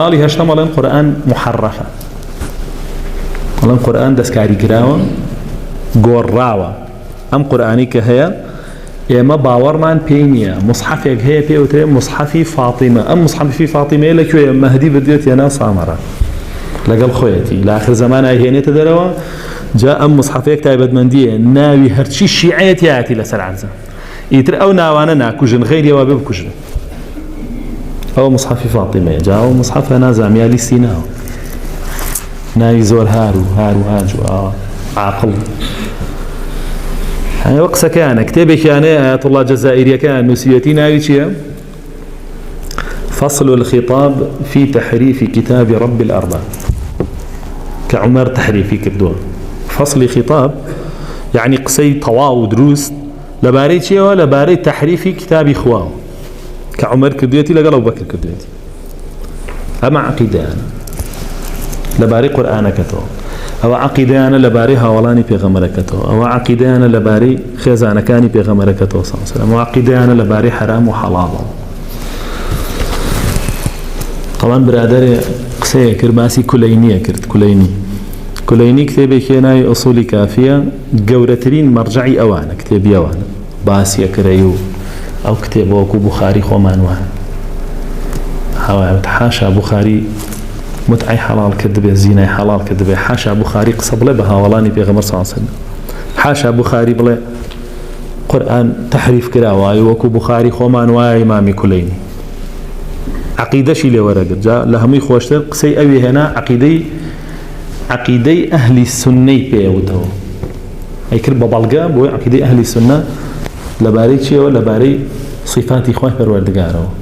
قال هشتم ولا القرآن محرفة ولا القرآن دسكاري كراوة قراوة أم قرآني كهيا إما باورمان بينيا مصحفك هي بيوتي مصحفي فاطمة أم مصحفي فاطمة لك يا مهدي بديت يا ناس عمرة لقال خويتي لآخر زمان هي تدروا جاء أم مصحفك تايبد مندية ناوي هرشي الشيعية ياتي لسر عنزة يتر أو ناوانا ناكوجن غير يوابي بكوجن أو مصحف فاطمة جاء مصحف أنا زاميالي سيناو ناوي زور هارو هاجو عاقل يعني وقسا كان كتابك يعني آيات الله الجزائرية كان نسيتي ناوي شيء فصل الخطاب في تحريف كتاب رب الأرباب كعمر تحريفي كردوه فصل خطاب يعني قصي طواو دروس لباري شيء ولا باري تحريفي كتاب إخواه كعمر كرديتي لقال أبو بكر كرديتي أما عقيدة أنا لباري قرآن كتو أو عقيدة أنا لباري هاولاني بيغمر كتو أو عقيدة أنا لباري خزانة كاني بيغمر كتو صلى الله عليه وسلم أو عقيدة أنا لباري حرام وحلال طبعا برادر قصي كرباسي كلينية كرت كليني كتابي كيناي أصولي كافية جورترين مرجعي أوانا كتابي أوانا باسي كريو أو كتاب وكو بخاري خومان وان حاشا بخاري متعي حلال كذب زينة حلال كذب حاشا بخاري قصب بها ولاني بيغمر صلى الله عليه وسلم حاشا بخاري بلا قرآن تحريف كراواي وكو بخاري خومان واي إمامي كليني عقيدة شي لورقت جاء لهمي خوشتر قسي أبي هنا عقيدة أهل السنة بيوتو أي كربا بلقا بوي عقيدة أهل السنة لباري شيء ولا باري صفات إخوة پروردگارو